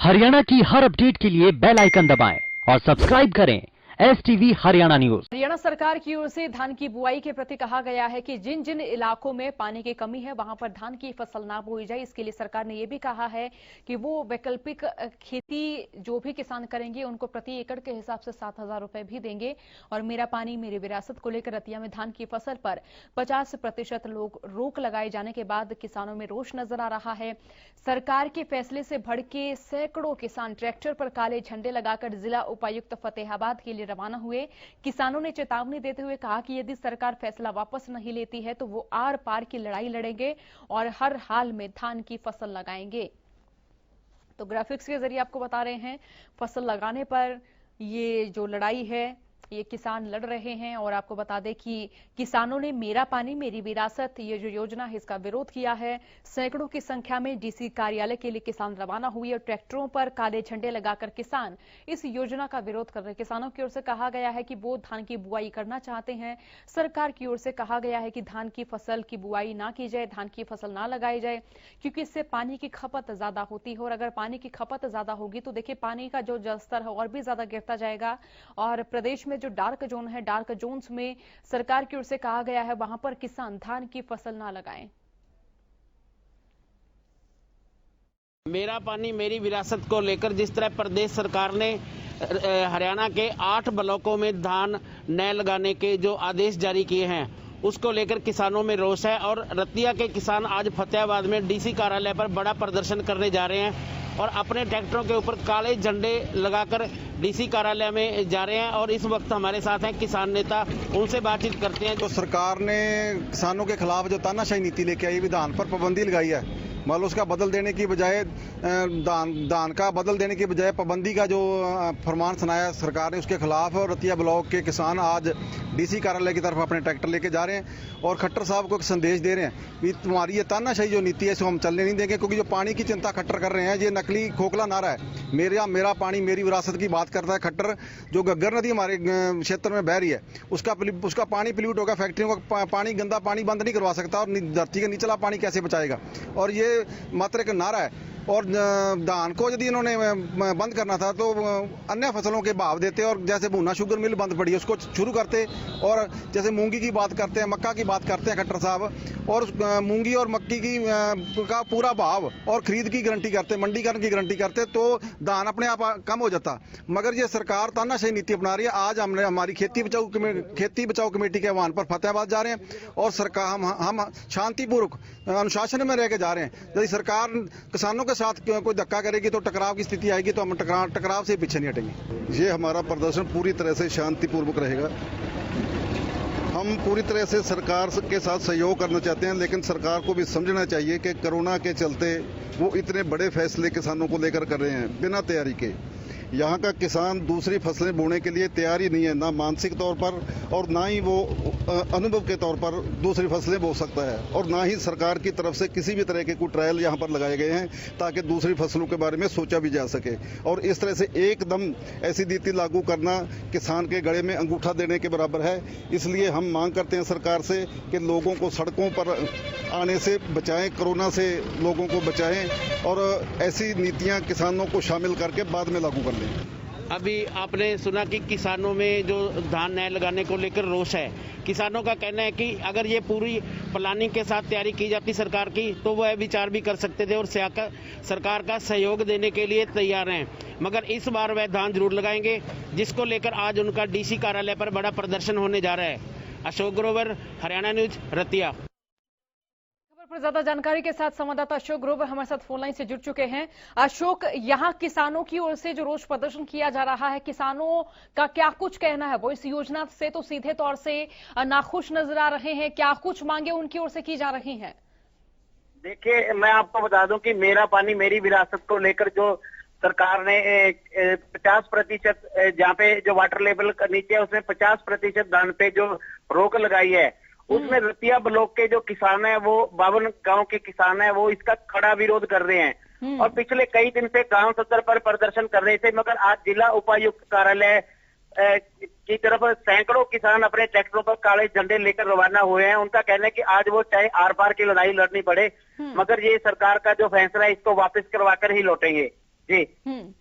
हरियाणा की हर अपडेट के लिए बेल आइकन दबाएं और सब्सक्राइब करें STV हरियाणा न्यूज। हरियाणा सरकार की ओर से धान की बुआई के प्रति कहा गया है कि जिन जिन इलाकों में पानी की कमी है वहां पर धान की फसल ना बोई जाए। इसके लिए सरकार ने यह भी कहा है कि वो वैकल्पिक खेती जो भी किसान करेंगे उनको प्रति एकड़ के हिसाब से 7,000 रुपए भी देंगे। और मेरा पानी मेरी विरासत को लेकर रतिया में धान की फसल पर 50% रोक लगाए जाने के बाद किसानों में रोष नजर आ रहा है। सरकार के फैसले से भड़के सैकड़ों किसान ट्रैक्टर पर काले झंडे लगाकर जिला उपायुक्त फतेहाबाद के लिए रवाना हुए। किसानों ने चेतावनी देते हुए कहा कि यदि सरकार फैसला वापस नहीं लेती है तो वो आर पार की लड़ाई लड़ेंगे और हर हाल में धान की फसल लगाएंगे। तो ग्राफिक्स के जरिए आपको बता रहे हैं फसल लगाने पर ये जो लड़ाई है ये किसान लड़ रहे हैं। और आपको बता दें कि किसानों ने मेरा पानी मेरी विरासत ये जो योजना है इसका विरोध किया है। सैकड़ों की संख्या में डीसी कार्यालय के लिए किसान रवाना हुए और ट्रैक्टरों पर काले झंडे लगाकर किसान इस योजना का विरोध कर रहे हैं। किसानों की ओर से कहा गया है कि वो धान की बुआई करना चाहते हैं। सरकार की ओर से कहा गया है कि धान की फसल की बुआई ना की जाए, धान की फसल ना लगाई जाए, क्योंकि इससे पानी की खपत ज्यादा होती है। और अगर पानी की खपत ज्यादा होगी तो देखिए पानी का जो जलस्तर है और भी ज्यादा गिरता जाएगा। और प्रदेश में जो डार्क जोन है, डार्क जोन्स में सरकार की ओर से कहा गया है वहां पर किसान धान की फसल ना लगाएं। मेरा पानी मेरी विरासत को लेकर जिस तरह प्रदेश सरकार ने हरियाणा के 8 ब्लॉकों में धान न लगाने के जो आदेश जारी किए हैं उसको लेकर किसानों में रोष है। और रतिया के किसान आज फतेहाबाद में डीसी कार्यालय पर बड़ा प्रदर्शन करने जा रहे हैं और अपने ट्रैक्टरों के ऊपर काले झंडे लगाकर डीसी कार्यालय में जा रहे हैं। और इस वक्त हमारे साथ हैं किसान नेता, उनसे बातचीत करते हैं। तो सरकार ने किसानों के खिलाफ जो तानाशाही नीति लेके आई, धान पर पाबंदी लगाई है, मान लो उसका बदल देने की बजाय दान का बदल देने की बजाय पाबंदी का जो फरमान सुनाया सरकार ने, उसके खिलाफ रतिया ब्लॉक के किसान आज डीसी कार्यालय की तरफ अपने ट्रैक्टर लेके जा रहे हैं और खट्टर साहब को एक संदेश दे रहे हैं कि तुम्हारी ये तानाशाही जो नीति है इसको हम चलने नहीं देंगे। क्योंकि जो पानी की चिंता खट्टर कर रहे हैं ये नकली खोखला नारा है। मेरा पानी मेरी विरासत की बात करता है खट्टर। जो घग्गर नदी हमारे क्षेत्र में बह रही है उसका पानी प्ल्यूट होगा, फैक्ट्रियों का पानी, गंदा पानी बंद नहीं करवा सकता और धरती का निचला पानी कैसे बचाएगा। और ये मात्र एक नारा है। और धान को यदि इन्होंने बंद करना था तो अन्य फसलों के भाव देते और जैसे भूना शुगर मिल बंद पड़ी उसको शुरू करते। और जैसे मूंगी की बात करते हैं, मक्का की बात करते हैं खट्टर साहब, और मूंगी और मक्की की का पूरा भाव और खरीद की गारंटी करते, मंडीकरण की गारंटी करते तो धान अपने आप कम हो जाता। मगर ये सरकार तानाशाही नीति अपना रही है। आज हमने हमारी खेती बचाओ कमेटी के आह्वान पर फतेहाबाद जा रहे हैं और सरकार हम शांतिपूर्वक अनुशासन में रह के जा रहे हैं। यदि सरकार किसानों के साथ कोई धक्का करेगी तो टकराव की स्थिति आएगी तो हम टकराव से पीछे नहीं हटेंगे। ये हमारा प्रदर्शन पूरी तरह से शांतिपूर्वक रहेगा। हम पूरी तरह से सरकार के साथ सहयोग करना चाहते हैं, लेकिन सरकार को भी समझना चाहिए कि कोरोना के चलते वो इतने बड़े फैसले किसानों को लेकर कर रहे हैं बिना तैयारी के। यहाँ का किसान दूसरी फसलें बोने के लिए तैयार ही नहीं है, ना मानसिक तौर पर और ना ही वो अनुभव के तौर पर दूसरी फसलें बो सकता है। और ना ही सरकार की तरफ से किसी भी तरह के कोई ट्रायल यहाँ पर लगाए गए हैं ताकि दूसरी फसलों के बारे में सोचा भी जा सके। और इस तरह से एकदम ऐसी नीति लागू करना किसान के गले में अंगूठा देने के बराबर है। इसलिए हम मांग करते हैं सरकार से कि लोगों को सड़कों पर आने से बचाएं, कोरोना से लोगों को बचाएं और ऐसी नीतियाँ किसानों को शामिल करके बाद में लागू कर। अभी आपने सुना कि किसानों में जो धान न लगाने को लेकर रोष है। किसानों का कहना है कि अगर ये पूरी प्लानिंग के साथ तैयारी की जाती सरकार की तो वह विचार भी कर सकते थे और सरकार का सहयोग देने के लिए तैयार हैं। मगर इस बार वह धान जरूर लगाएंगे, जिसको लेकर आज उनका डीसी कार्यालय पर बड़ा प्रदर्शन होने जा रहा है। अशोक ग्रोवर, हरियाणा न्यूज, रतिया। पर ज्यादा जानकारी के साथ संवाददाता अशोक ग्रोवर हमारे साथ फोन लाइन से जुड़ चुके हैं। अशोक, यहाँ किसानों की ओर से जो रोष प्रदर्शन किया जा रहा है, किसानों का क्या कुछ कहना है? वो इस योजना से तो सीधे तौर से नाखुश नजर आ रहे हैं, क्या कुछ मांगे उनकी ओर से की जा रही हैं? देखिए, मैं आपको बता दूं कि मेरा पानी मेरी विरासत को लेकर जो सरकार ने 50% जहाँ पे जो वाटर लेवल नीचे है उसमें 50% धान पे जो रोक लगाई है, उसमें रतिया ब्लॉक के जो किसान है, वो 52 गांव के किसान है, वो इसका कड़ा विरोध कर रहे हैं और पिछले कई दिन से गांव स्तर पर प्रदर्शन कर रहे थे। मगर आज जिला उपायुक्त कार्यालय की तरफ सैकड़ों किसान अपने ट्रैक्टरों पर काले झंडे लेकर रवाना हुए हैं। उनका कहना है कि आज वो चाहे आर पार की लड़ाई लड़नी पड़े, मगर ये सरकार का जो फैसला है इसको वापस करवा कर ही लौटेंगे। जी।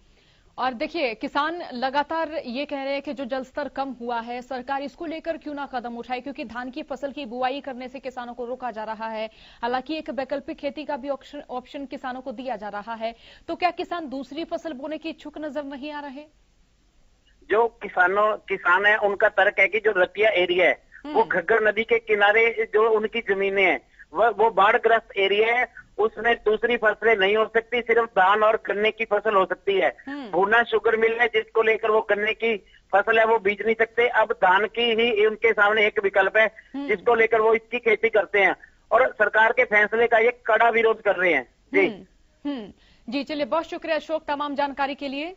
और देखिए, किसान लगातार ये कह रहे हैं कि जो जल स्तर कम हुआ है, सरकार इसको लेकर क्यों ना कदम उठाए, क्योंकि धान की फसल की बुआई करने से किसानों को रोका जा रहा है। हालांकि एक वैकल्पिक खेती का भी ऑप्शन किसानों को दिया जा रहा है। तो क्या किसान दूसरी फसल बोने की इच्छुक नजर नहीं आ रहे? जो किसान है उनका तर्क है कि जो रतिया एरिया है वो घग्गर नदी के किनारे जो उनकी जमीनें हैं वो बाढ़ग्रस्त एरिया है, उसमें दूसरी फसलें नहीं हो सकती, सिर्फ धान और गन्ने की फसल हो सकती है। भूना शुगर मिल है जिसको लेकर वो गन्ने की फसल है वो बीज नहीं सकते। अब धान की ही उनके सामने एक विकल्प है जिसको लेकर वो इसकी खेती करते हैं और सरकार के फैसले का ये कड़ा विरोध कर रहे हैं। जी जी, चलिए, बहुत शुक्रिया अशोक तमाम जानकारी के लिए।